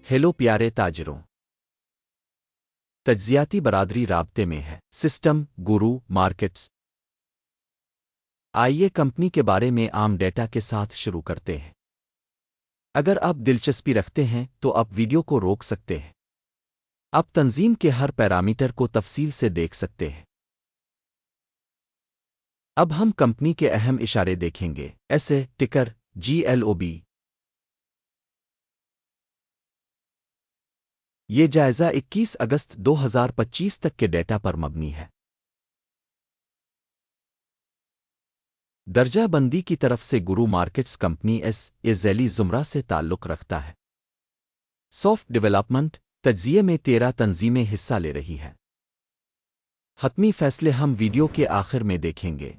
Hello پیارے تاجروں، تجزیاتی برادری رابطے میں ہے۔ سسٹم گورو مارکیٹس۔ آئیے کمپنی کے بارے میں عام ڈیٹا کے ساتھ شروع کرتے ہیں۔ اگر آپ دلچسپی رکھتے ہیں تو آپ ویڈیو کو روک سکتے ہیں۔ آپ تنظیم کے ہر پیرامیٹر کو تفصیل سے دیکھ سکتے ہیں۔ اب ہم کمپنی کے اہم اشارے دیکھیں گے۔ ایسے ٹکر GLOB۔ یہ جائزہ 21 اگست 2025 تک کے ڈیٹا پر مبنی ہے۔ درجہ بندی کی طرف سے گورو مارکیٹس کمپنی ذیلی زمرہ سے تعلق رکھتا ہے۔ سافٹ ڈیولپمنٹ تجزیے میں 13 تنظیمیں حصہ لے رہی ہیں۔ حتمی فیصلے ہم ویڈیو کے آخر میں دیکھیں گے۔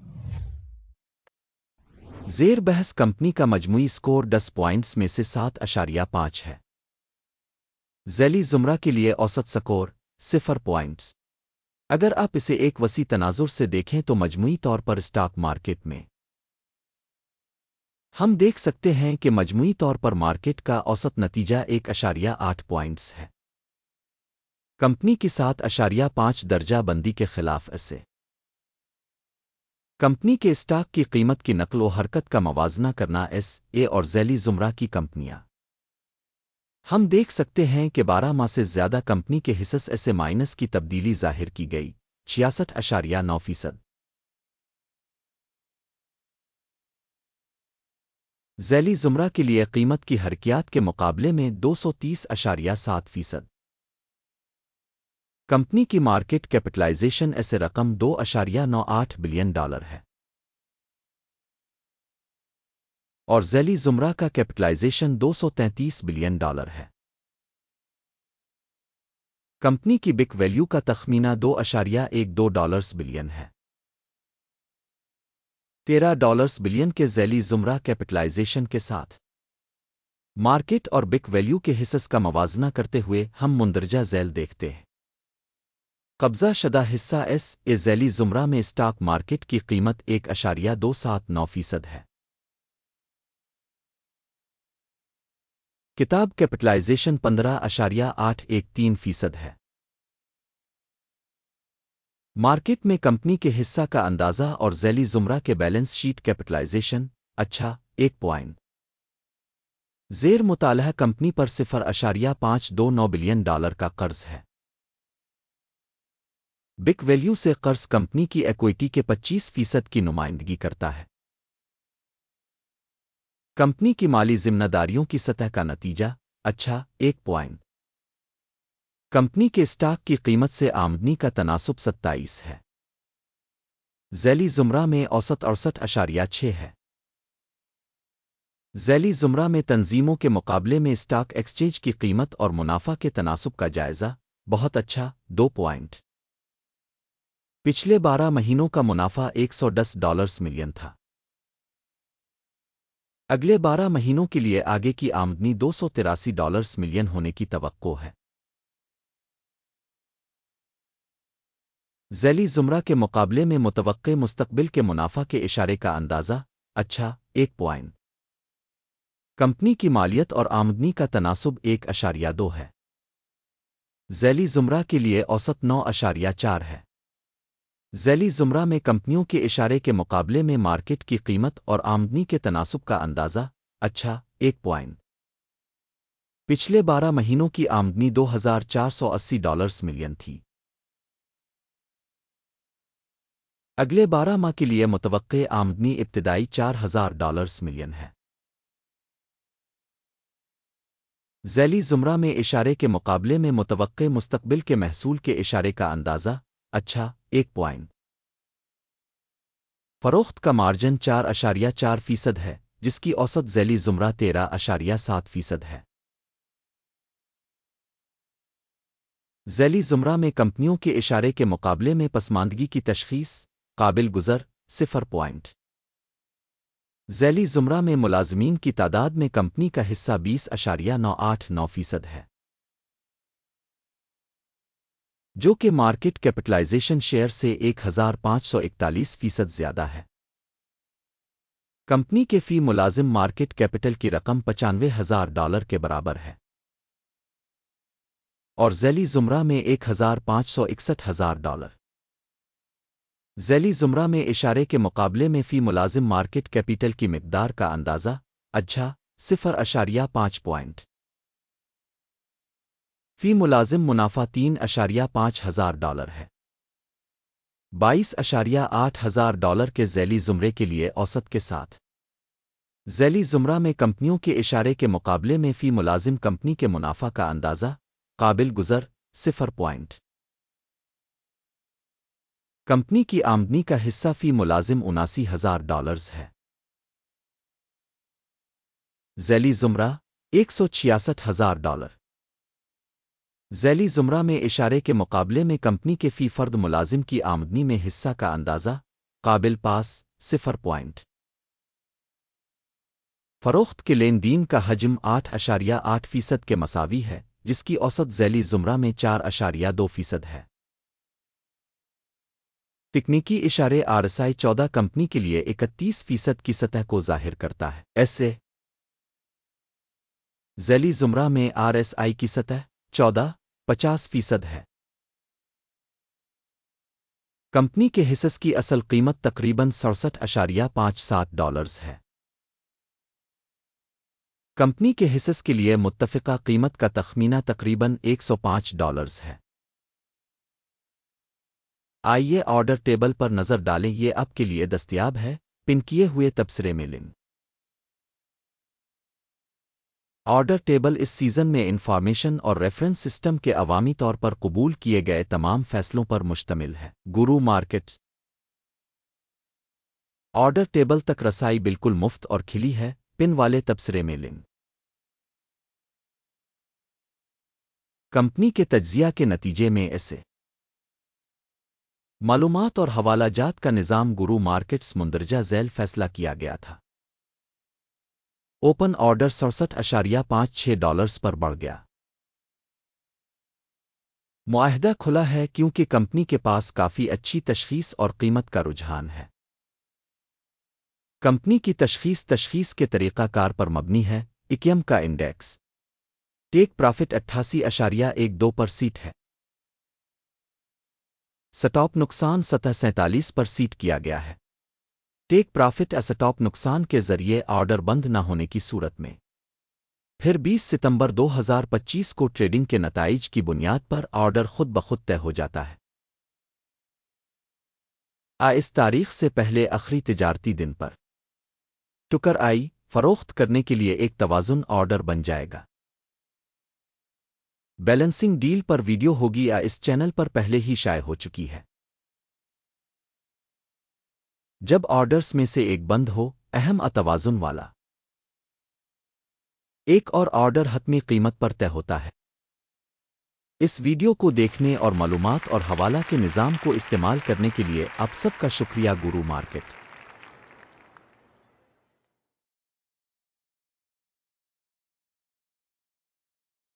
زیر بحث کمپنی کا مجموعی سکور 10 پوائنٹس میں سے 7.5 ہے۔ ذیلی زمرہ کے لیے اوسط سکور 0 پوائنٹس۔ اگر آپ اسے ایک وسیع تناظر سے دیکھیں تو مجموعی طور پر اسٹاک مارکیٹ میں ہم دیکھ سکتے ہیں کہ مجموعی طور پر مارکیٹ کا اوسط نتیجہ 1.8 پوائنٹس ہے۔ کمپنی کی 7.5 درجہ بندی کے خلاف ایسے کمپنی کے اسٹاک کی قیمت کی نقل و حرکت کا موازنہ کرنا اور ذیلی زمرہ کی کمپنیاں ہم دیکھ سکتے ہیں کہ 12 ماہ سے زیادہ کمپنی کے حصص ایسے مائنس کی تبدیلی ظاہر کی گئی 66.9%۔ ذیلی زمرہ کے لیے قیمت کی حرکیات کے مقابلے میں 230.7%۔ کمپنی کی مارکیٹ کیپٹلائزیشن ایسے رقم $2.98 بلین ہے اور ذیلی زمرہ کا کیپٹلائزیشن $233 بلین ہے۔ کمپنی کی بک ویلیو کا تخمینہ $2.12 بلین ہے۔ $13 بلین کے ذیلی زمرہ کیپٹلائزیشن کے ساتھ مارکیٹ اور بک ویلیو کے حصص کا موازنہ کرتے ہوئے ہم مندرجہ ذیل دیکھتے ہیں۔ قبضہ شدہ حصہ ذیلی زمرہ میں اسٹاک مارکیٹ کی قیمت 1.279% ہے۔ کتاب کیپٹلائزیشن 15.813% ہے۔ مارکیٹ میں کمپنی کے حصہ کا اندازہ اور ذیلی زمرہ کے بیلنس شیٹ کیپٹلائزیشن 1 پوائنٹ۔ زیر مطالعہ کمپنی پر $0.529 بلین کا قرض ہے۔ بک ویلیو سے قرض کمپنی کی ایکوئٹی کے 25% کی نمائندگی کرتا ہے۔ کمپنی کی مالی ذمہ داریوں کی سطح کا نتیجہ 1 پوائنٹ۔ کمپنی کے اسٹاک کی قیمت سے آمدنی کا تناسب 27 ہے۔ ذیلی زمرہ میں اوسط 68.6 ہے۔ ذیلی زمرہ میں تنظیموں کے مقابلے میں اسٹاک ایکسچینج کی قیمت اور منافع کے تناسب کا جائزہ بہت اچھا 2 پوائنٹ۔ پچھلے 12 مہینوں کا منافع $110 ملین تھا۔ اگلے 12 مہینوں کے لیے آگے کی آمدنی $283 ملین ہونے کی توقع ہے۔ ذیلی زمرہ کے مقابلے میں متوقع مستقبل کے منافع کے اشارے کا اندازہ 1 پوائنٹ۔ کمپنی کی مالیت اور آمدنی کا تناسب 1.2 ہے۔ ذیلی زمرہ کے لیے اوسط 9.4 ہے۔ ذیلی زمرہ میں کمپنیوں کے اشارے کے مقابلے میں مارکیٹ کی قیمت اور آمدنی کے تناسب کا اندازہ 1 پوائنٹ۔ پچھلے 12 مہینوں کی آمدنی $2,480 ملین تھی۔ اگلے 12 ماہ کے لیے متوقع آمدنی ابتدائی $4,000 ملین ہے۔ ذیلی زمرہ میں اشارے کے مقابلے میں متوقع مستقبل کے محصول کے اشارے کا اندازہ 1 پوائنٹ۔ فروخت کا مارجن 4.4% ہے، جس کی اوسط ذیلی زمرہ 13.7% ہے۔ ذیلی زمرہ میں کمپنیوں کے اشارے کے مقابلے میں پسماندگی کی تشخیص قابل گزر 0 پوائنٹ۔ ذیلی زمرہ میں ملازمین کی تعداد میں کمپنی کا حصہ 20.989% ہے، جو کہ مارکیٹ کیپٹلائزیشن شیئر سے 1,541% زیادہ ہے۔ کمپنی کے فی ملازم مارکیٹ کیپٹل کی رقم $95,000 کے برابر ہے۔ اور ذیلی زمرہ میں $1,561,000۔ ذیلی زمرہ میں اشارے کے مقابلے میں فی ملازم مارکیٹ کیپیٹل کی مقدار کا اندازہ، اچھا، 0.5 پوائنٹ۔ فی ملازم منافع $3,500 ہے۔ $22,800 کے ذیلی زمرے کے لیے اوسط کے ساتھ۔ ذیلی زمرہ میں کمپنیوں کے اشارے کے مقابلے میں فی ملازم کمپنی کے منافع کا اندازہ، قابل گزر، 0 پوائنٹ۔ کمپنی کی آمدنی کا حصہ فی ملازم $79,000 ہے۔ ذیلی زمرہ، $166,000۔ ذیلی زمرہ میں اشارے کے مقابلے میں کمپنی کے فی فرد ملازم کی آمدنی میں حصہ کا اندازہ، قابل پاس، 0 پوائنٹ۔ فروخت کے لین دین کا حجم 8.8% کے مساوی ہے، جس کی اوسط ذیلی زمرہ میں 4.2% ہے۔ تکنیکی اشارے RSI 14 کمپنی کے لیے 31% کی سطح کو ظاہر کرتا ہے۔ ایسے ذیلی زمرہ میں RSI کی سطح 14.50% ہے۔ کمپنی کے حصص کی اصل قیمت تقریباً $67.57 ہے۔ کمپنی کے حصص کے لیے متفقہ قیمت کا تخمینہ تقریباً $105 ہے۔ آئیے آرڈر ٹیبل پر نظر ڈالیں، یہ آپ کے لیے دستیاب ہے، پن کیے ہوئے تبصرے میں لنک۔ آرڈر ٹیبل اس سیزن میں انفارمیشن اور ریفرنس سسٹم کے عوامی طور پر قبول کیے گئے تمام فیصلوں پر مشتمل ہے۔ گورو مارکیٹ آرڈر ٹیبل تک رسائی بالکل مفت اور کھلی ہے، پن والے تبصرے میں لنک۔ کمپنی کے تجزیہ کے نتیجے میں ایسے معلومات اور حوالہ جات کا نظام گورو مارکیٹس مندرجہ ذیل فیصلہ کیا گیا تھا۔ اوپن آرڈر $67.56 پر بڑھ گیا۔ معاہدہ کھلا ہے کیونکہ کمپنی کے پاس کافی اچھی تشخیص اور قیمت کا رجحان ہے۔ کمپنی کی تشخیص کے طریقہ کار پر مبنی ہے۔ اکیم کا انڈیکس ٹیک پرافٹ 88.12% ہے۔ سٹاپ نقصان سطح 47% کیا گیا ہے۔ ٹیک پرافٹ اسٹاپ نقصان کے ذریعے آرڈر بند نہ ہونے کی صورت میں۔ پھر 20 ستمبر 2025 کو ٹریڈنگ کے نتائج کی بنیاد پر آرڈر خود بخود طے ہو جاتا ہے۔ اس تاریخ سے پہلے آخری تجارتی دن پر ٹکر آئی فروخت کرنے کے لیے ایک توازن آرڈر بن جائے گا۔ بیلنسنگ ڈیل پر ویڈیو ہوگی یا اس چینل پر پہلے ہی شائع ہو چکی ہے۔ جب آرڈرز میں سے ایک بند ہو، اہم توازن والا ایک اور آرڈر حتمی قیمت پر طے ہوتا ہے۔ اس ویڈیو کو دیکھنے اور معلومات اور حوالہ کے نظام کو استعمال کرنے کے لیے آپ سب کا شکریہ۔ گورو مارکیٹ